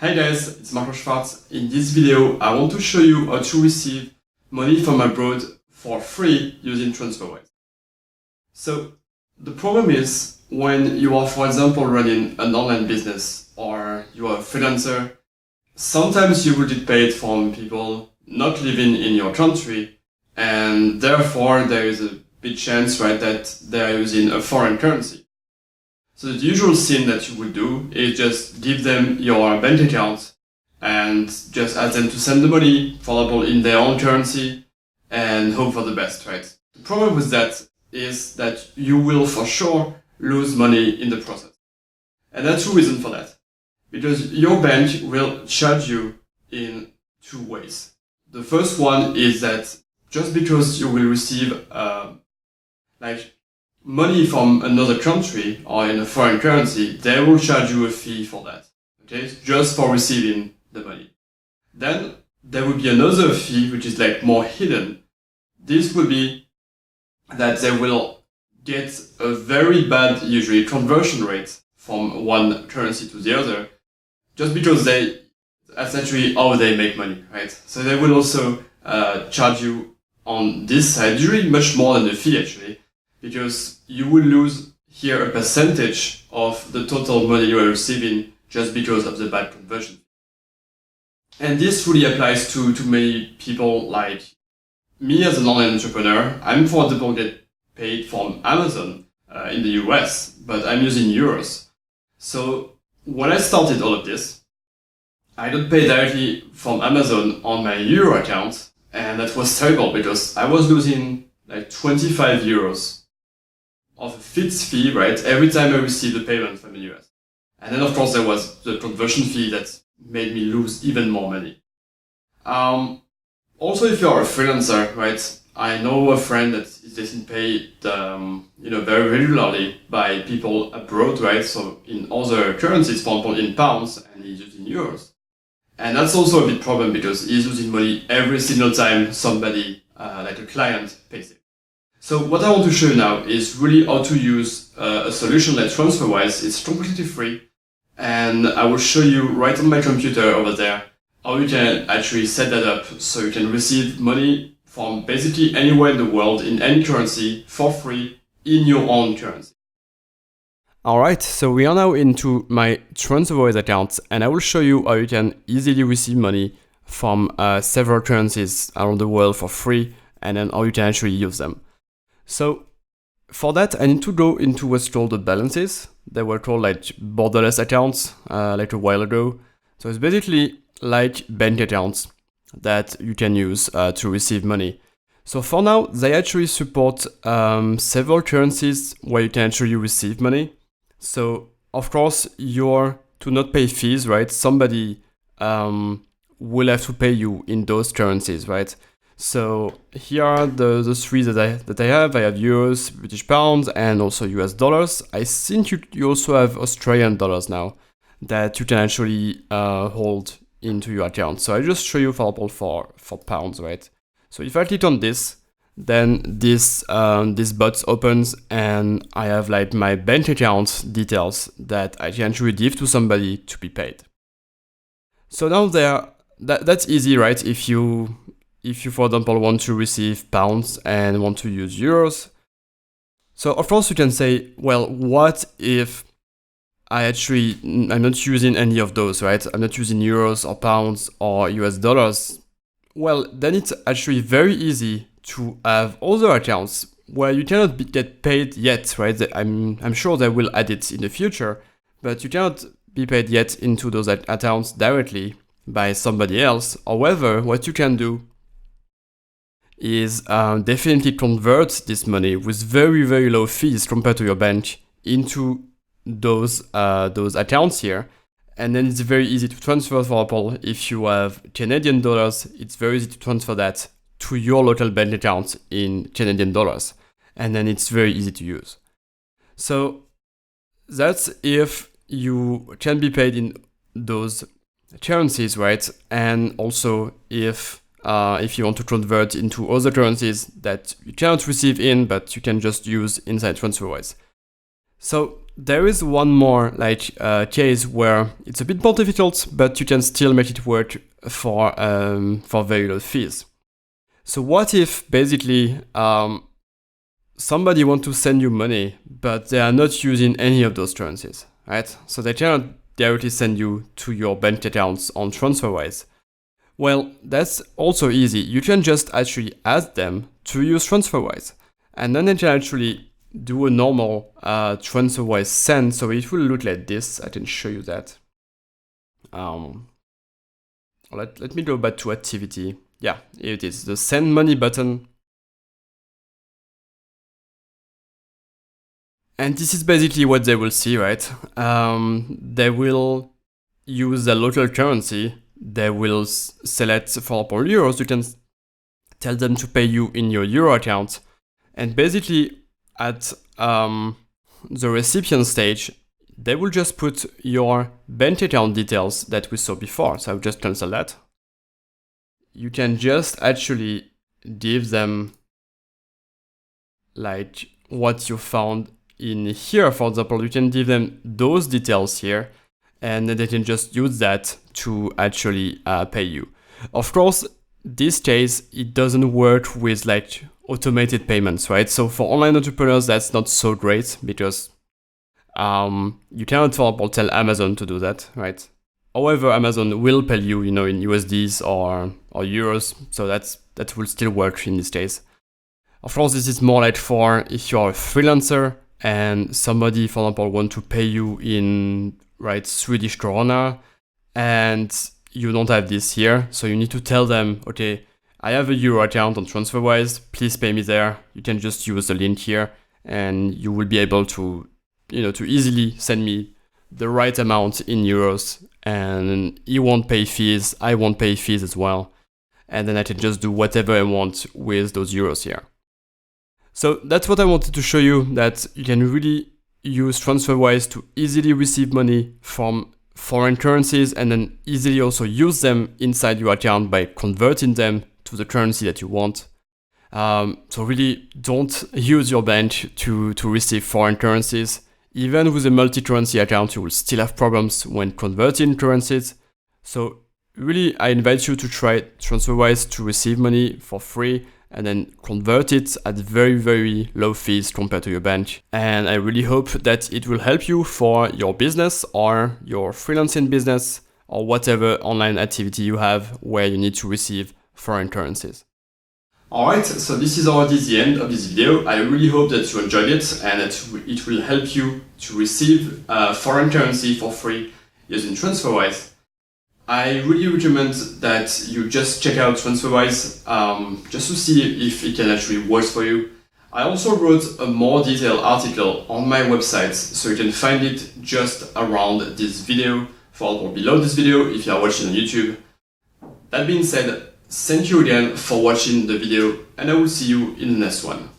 Hey guys, it's Marco Schwartz. In this video, I want to show you how to receive money from abroad for free using TransferWise. So the problem is when you are, for example, running an online business or you are a freelancer, sometimes you will get paid from people not living in your country, and therefore there is a big chance, right, that they are using a foreign currency. So the usual thing that you would do is just give them your bank account and just ask them to send the money, for example, in their own currency and hope for the best, right? The problem with that is that you will for sure lose money in the process. And that's two reasons for that. Because your bank will charge you in two ways. The first one is that just because you will receive money from another country or in a foreign currency, they will charge you a fee for that. Okay, just for receiving the money. Then there will be another fee which is more hidden. This will be that they will get a very bad, usually, conversion rate from one currency to the other, just because they essentially how they make money, right? So they will also charge you on this side, usually much more than the fee actually, because you will lose here a percentage of the total money you are receiving just because of the bad conversion. And this really applies to many people like me as an online entrepreneur. I'm, for example, get paid from Amazon in the US, but I'm using euros. So when I started all of this, I got paid directly from Amazon on my euro account, and that was terrible because I was losing 25 euros of a fixed fee, right, every time I received a payment from the US. And then of course there was the conversion fee that made me lose even more money. Also, if you're a freelancer, right, I know a friend that is getting paid, very regularly by people abroad, right, so in other currencies, for example in pounds, and he's using euros. And that's also a big problem because he's losing money every single time somebody, like a client, pays him. So what I want to show you now is really how to use a solution like TransferWise. It's completely free, and I will show you right on my computer over there how you can actually set that up so you can receive money from basically anywhere in the world in any currency for free in your own currency. Alright, so we are now into my TransferWise account, and I will show you how you can easily receive money from several currencies around the world for free, and then how you can actually use them. So for that, I need to go into what's called the balances. They were called borderless accounts a while ago. So it's basically like bank accounts that you can use to receive money. So for now, they actually support several currencies where you can actually receive money. So of course, to not pay fees, right? Somebody will have to pay you in those currencies, right? So here are the three that I have. I have euros, British pounds, and also US dollars. I think you also have Australian dollars now that you can actually hold into your account. So I just show you, for example, for pounds, right? So if I click on this, then this box opens, and I have my bank account details that I can actually give to somebody to be paid. So now that's easy, right? If you, for example, want to receive pounds and want to use euros. So of course you can say, well, what if I'm not using any of those, right? I'm not using euros or pounds or US dollars. Well, then it's actually very easy to have other accounts where you cannot get paid yet, right? I'm sure they will add it in the future, but you cannot be paid yet into those accounts directly by somebody else. However, what you can do is definitely convert this money with very, very low fees compared to your bank into those accounts here. And then it's very easy to transfer. For example, if you have Canadian dollars, it's very easy to transfer that to your local bank account in Canadian dollars. And then it's very easy to use. So that's if you can be paid in those currencies, right? And also if you want to convert into other currencies that you cannot receive in, but you can just use inside TransferWise. So there is one more case where it's a bit more difficult, but you can still make it work for very low fees. So what if basically somebody wants to send you money, but they are not using any of those currencies, right? So they cannot directly send you to your bank accounts on TransferWise. Well, that's also easy. You can just actually ask them to use TransferWise, and then they can actually do a normal TransferWise send. So it will look like this. I can show you that. Let me go back to activity. Yeah, here it is, the send money button. And this is basically what they will see, right? They will use the local currency. They will select, for example, euros. You can tell them to pay you in your euro account. And basically, at the recipient stage, they will just put your bank account details that we saw before. So I'll just cancel that. You can just actually give them like what you found in here. For example, you can give them those details here, and then they can just use that to actually pay you. Of course, this case, it doesn't work with like automated payments, right? So for online entrepreneurs, that's not so great because you cannot, for example, tell Amazon to do that, right? However, Amazon will pay you, in USDs or euros, so that will still work in this case. Of course, this is more like for if you're a freelancer and somebody, for example, want to pay you in Swedish krona, and you don't have this here, so you need to tell them, okay, I have a euro account on TransferWise, please pay me there. You can just use the link here, and you will be able to, to easily send me the right amount in euros, and you won't pay fees, I won't pay fees as well, and then I can just do whatever I want with those euros here. So that's what I wanted to show you, that you can really use TransferWise to easily receive money from foreign currencies and then easily also use them inside your account by converting them to the currency that you want. So really don't use your bank to receive foreign currencies. Even with a multi-currency account, you will still have problems when converting currencies. So really, I invite you to try TransferWise to receive money for free and then convert it at very, very low fees compared to your bank. And I really hope that it will help you for your business or your freelancing business or whatever online activity you have where you need to receive foreign currencies. Alright, so this is already the end of this video. I really hope that you enjoyed it and that it will help you to receive foreign currency for free using TransferWise. I really recommend that you just check out TransferWise just to see if it can actually work for you. I also wrote a more detailed article on my website, so you can find it just around this video, or below this video if you are watching on YouTube. That being said, thank you again for watching the video, and I will see you in the next one.